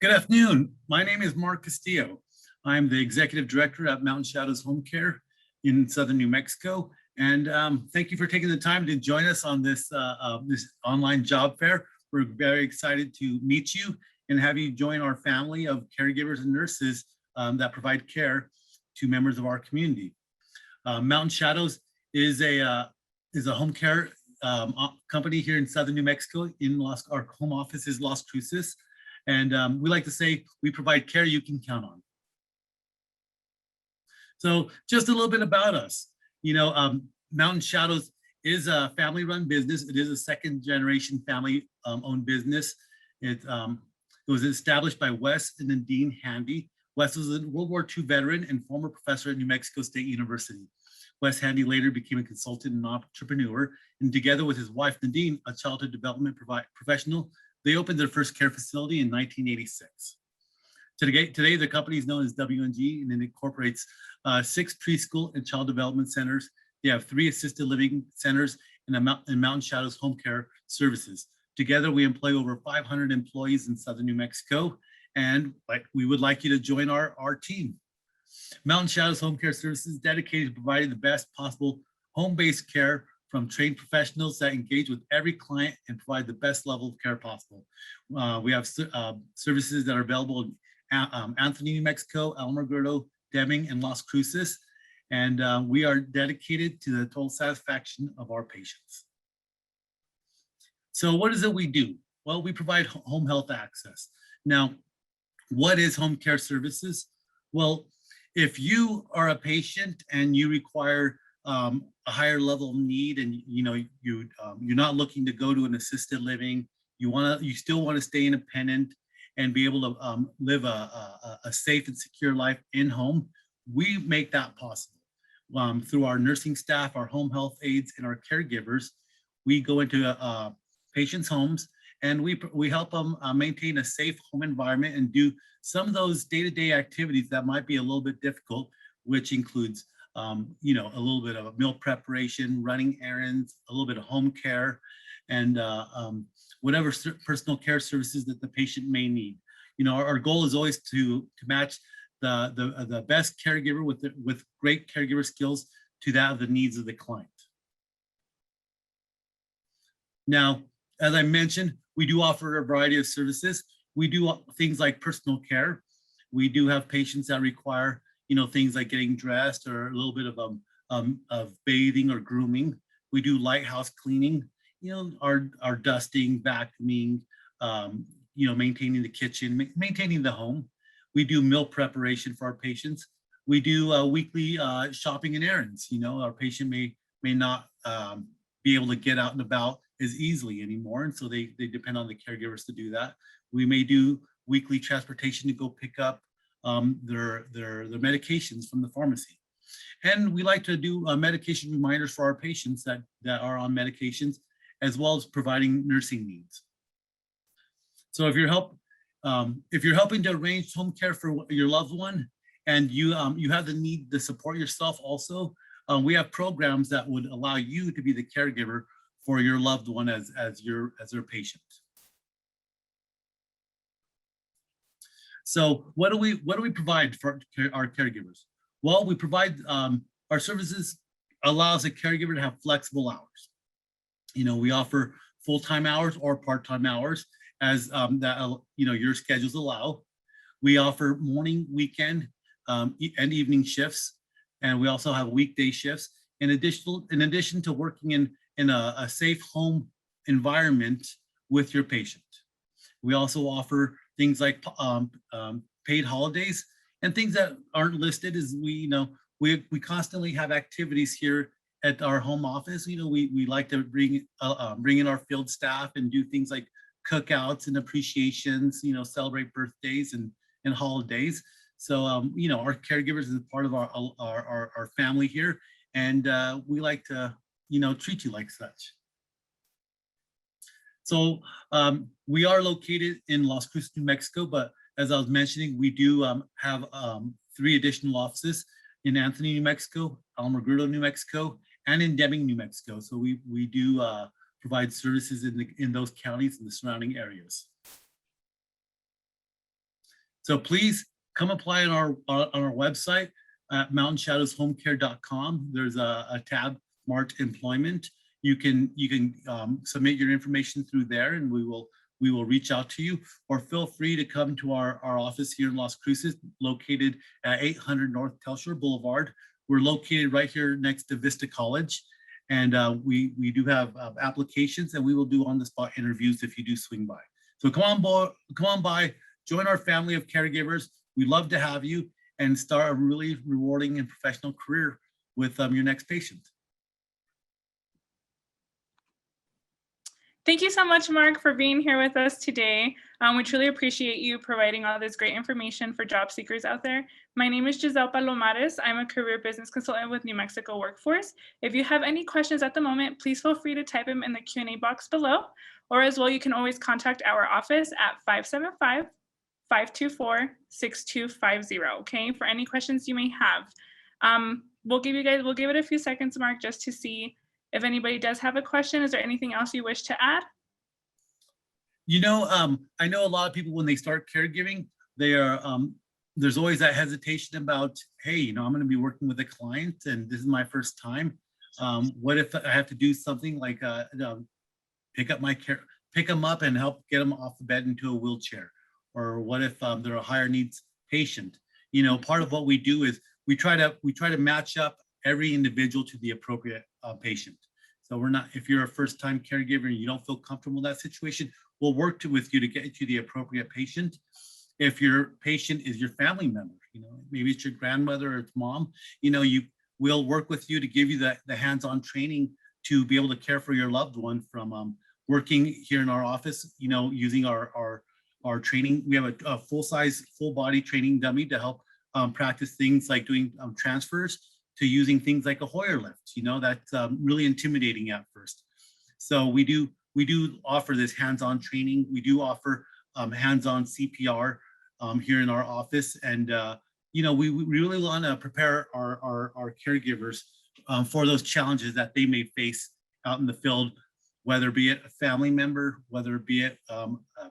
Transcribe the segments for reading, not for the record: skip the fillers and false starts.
Good afternoon. My name is Mark Castillo. I'm the Executive Director at Mountain Shadows Home Care in Southern New Mexico. And thank you for taking the time to join us on this, this online job fair. We're very excited to meet you and have you join our family of caregivers and nurses that provide care to members of our community. Mountain Shadows is a home care company here in Southern New Mexico. Our home office is Las Cruces. And we like to say we provide care you can count on. So just a little bit about us. Mountain Shadows is a family-run business. It is a second-generation family-owned business. It was established by Wes and Nadine Handy. Wes was a World War II veteran and former professor at New Mexico State University. Wes Handy later became a consultant and entrepreneur, and together with his wife Nadine, a childhood development professional, they opened their first care facility in 1986. Today, the company is known as WNG, and it incorporates 6 preschool and child development centers. They have 3 assisted living centers and Mountain Shadows home care services. Together, we employ over 500 employees in Southern New Mexico, and we would like you to join our team. Mountain Shadows Home Care Services is dedicated to providing the best possible home-based care from trained professionals that engage with every client and provide the best level of care possible. We have services that are available in Anthony, New Mexico, Alamogordo, Deming, and Las Cruces. And we are dedicated to the total satisfaction of our patients. So what is it we do? Well, we provide home health access. Now, what is home care services? Well, if you are a patient and you require a higher level of need, and you're not looking to go to an assisted living, you still want to stay independent and be able to live a safe and secure life in home, we make that possible. Through our nursing staff, our home health aides, and our caregivers, we go into patients' homes and we help them maintain a safe home environment and do some of those day-to-day activities that might be a little bit difficult, which includes a little bit of meal preparation, running errands, a little bit of home care, and whatever personal care services that the patient may need. Our goal is always to match the best caregiver with great caregiver skills to that of the needs of the client. Now, as I mentioned, we do offer a variety of services. We do things like personal care. We do have patients that require things like getting dressed or a little bit of bathing or grooming. We do light house cleaning, our dusting, vacuuming, maintaining the kitchen, maintaining the home. We do meal preparation for our patients. We do weekly shopping and errands. Our patient may not be able to get out and about as easily anymore, and so they depend on the caregivers to do that. We may do weekly transportation to go pick up their medications from the pharmacy. And we like to do medication reminders for our patients that are on medications, as well as providing nursing needs. So if you're helping to arrange home care for your loved one, and you have the need to support yourself also, we have programs that would allow you to be the caregiver for your loved one as their patient. So what do we provide for our caregivers? Well, we provide our services allows a caregiver to have flexible hours. We offer full-time hours or part-time hours as your schedules allow. We offer morning, weekend, and evening shifts, and we also have weekday shifts. In addition to working in a safe home environment with your patient, we also offer things like paid holidays and things that aren't listed. Is we constantly have activities here at our home office. We like to bring in our field staff and do things like cookouts and appreciations. Celebrate birthdays and holidays. So our caregivers is a part of our family here, and we like to treat you like such. So we are located in Las Cruces, New Mexico, but as I was mentioning, we do have 3 additional offices in Anthony, New Mexico, Alamogordo, New Mexico, and in Deming, New Mexico. So we do provide services in those counties and the surrounding areas. So please come apply on our website at mountainshadowshomecare.com. There's a tab marked employment. You can submit your information through there, and we will reach out to you, or feel free to come to our office here in Las Cruces, located at 800 North Telshore Boulevard. We're located right here next to Vista College, and we do have applications, and we will do on-the-spot interviews if you do swing by. So come on by, join our family of caregivers. We'd love to have you and start a really rewarding and professional career with your next patient. Thank you so much, Mark, for being here with us today. We truly appreciate you providing all this great information for job seekers out there. My name is Giselle Palomares. I'm a career business consultant with New Mexico Workforce. If you have any questions at the moment, please feel free to type them in the Q&A box below, or as well, you can always contact our office at 575-524-6250, okay, for any questions you may have. We'll give it a few seconds, Mark, just to see if anybody does have a question. Is there anything else you wish to add? You know, I know a lot of people, when they start caregiving, they are, there's always that hesitation about, hey, you know, I'm going to be working with a client and this is my first time. What if I have to do something like pick them up and help get them off the bed into a wheelchair? Or what if they're a higher needs patient? You know, part of what we do is we try to match up every individual to the appropriate patient. So we're not, if you're a first-time caregiver and you don't feel comfortable in that situation, we'll work with you to get you the appropriate patient. If your patient is your family member, you know, maybe it's your grandmother or it's mom, you know, we'll work with you to give you the hands-on training to be able to care for your loved one, from working here in our office, you know, using our training. We have a full-size, full-body training dummy to help practice things like doing transfers, to using things like a Hoyer lift. You know, that's really intimidating at first. So we do offer this hands-on training. We do offer hands-on CPR here in our office, and you know, we really want to prepare our caregivers for those challenges that they may face out in the field, whether be it a family member, whether be it a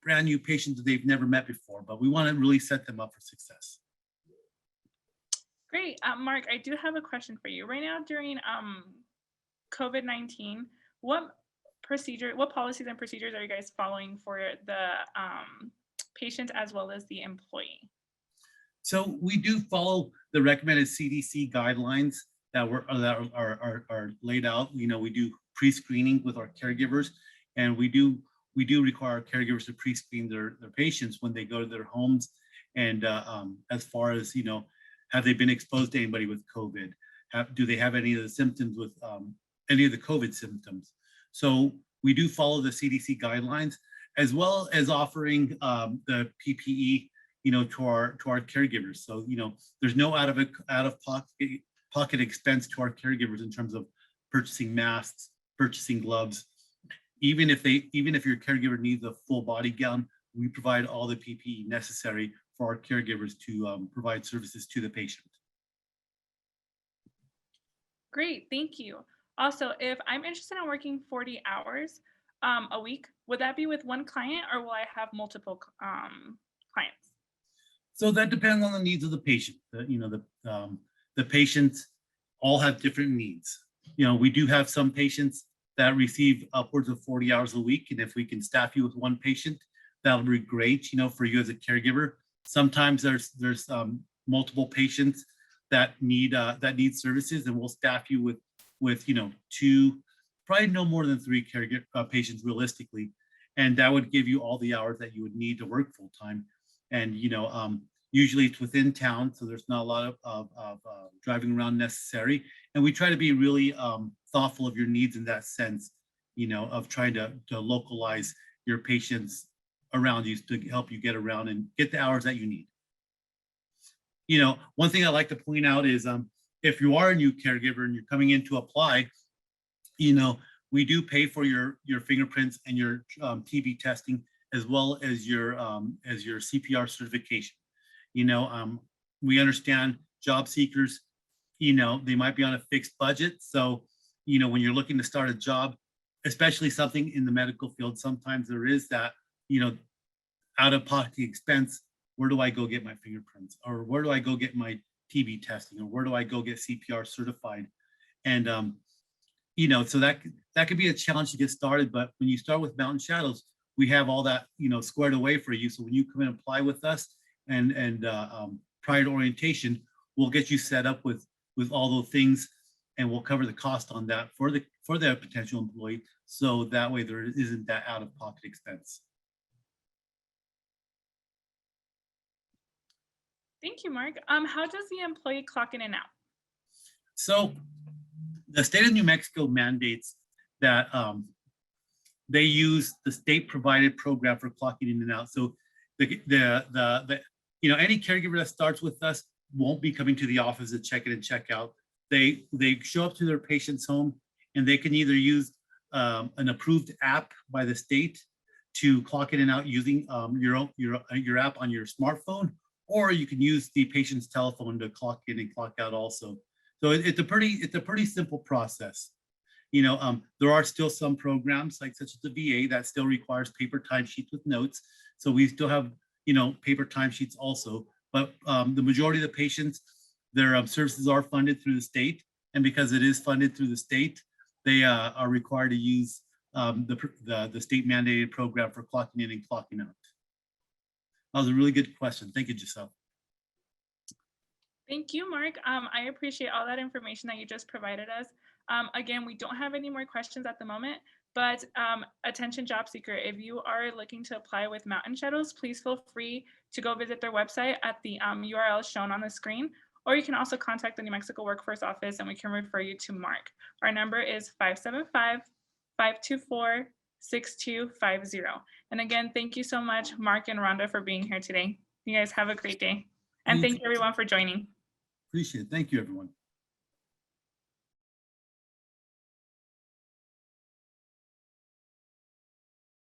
brand new patient that they've never met before. But we want to really set them up for success. Great. Mark, I do have a question for you. Right now, during COVID-19, what policies and procedures are you guys following for the patient as well as the employee? So we do follow the recommended CDC guidelines that are laid out. You know, we do pre-screening with our caregivers, and we do require our caregivers to pre-screen their patients when they go to their homes. And as far as, you know, have they been exposed to anybody with COVID? Do they have any of the symptoms with any of the COVID symptoms? So we do follow the CDC guidelines, as well as offering the PPE, you know, to our caregivers. So, you know, there's no out of pocket expense to our caregivers in terms of purchasing masks, purchasing gloves. Even if your caregiver needs a full body gown, we provide all the PPE necessary for our caregivers to provide services to the patient. Great, thank you. Also, if I'm interested in working 40 hours a week, would that be with one client, or will I have multiple clients? So that depends on the needs of the patient. You know, the patients all have different needs. You know, we do have some patients that receive upwards of 40 hours a week, and if we can staff you with one patient, that'll be great, you know, for you as a caregiver. Sometimes there's multiple patients that need services, and we'll staff you with you know, 2, probably no more than 3 caregiver patients realistically, and that would give you all the hours that you would need to work full time. And you know, usually it's within town, so there's not a lot of driving around necessary. And we try to be really thoughtful of your needs in that sense, you know, of trying to localize your patients around you to help you get around and get the hours that you need. You know, one thing I like to point out is if you are a new caregiver and you're coming in to apply, you know, we do pay for your fingerprints and your TB testing, as well as your CPR certification. You know, we understand job seekers, you know, they might be on a fixed budget. So, you know, when you're looking to start a job, especially something in the medical field, sometimes there is that, you know, out-of-pocket expense where do I go get my fingerprints? Or where do I go get my TB testing? Or where do I go get CPR certified? And, so that could be a challenge to get started. But when you start with Mountain Shadows, we have all that, squared away for you. So when you come and apply with us and prior to orientation, we'll get you set up with all those things, and we'll cover the cost on that for the potential employee. So that way there isn't that out-of-pocket expense. Thank you, Mark. How does the employee clock in and out? So the state of New Mexico mandates that they use the state-provided program for clocking in and out. So any caregiver that starts with us won't be coming to the office to check in and check out. They show up to their patient's home, and they can either use an approved app by the state to clock in and out using your app on your smartphone, or you can use the patient's telephone to clock in and clock out also. So it's a pretty simple process. There are still some programs such as the VA that still requires paper timesheets with notes. So we still have paper timesheets also. But the majority of the patients, their services are funded through the state, and because it is funded through the state, they are required to use the state mandated program for clocking in and clocking out. That was a really good question. Thank you, Giselle. Thank you, Mark. I appreciate all that information that you just provided us. Again, we don't have any more questions at the moment, but attention job seeker, if you are looking to apply with Mountain Shadows, please feel free to go visit their website at the URL shown on the screen, or you can also contact the New Mexico Workforce Office and we can refer you to Mark. Our number is 575-524-6250. And again, thank you so much, Mark and Rhonda, for being here today. You guys have a great day. And thank you everyone for joining. Appreciate it. Thank you, everyone.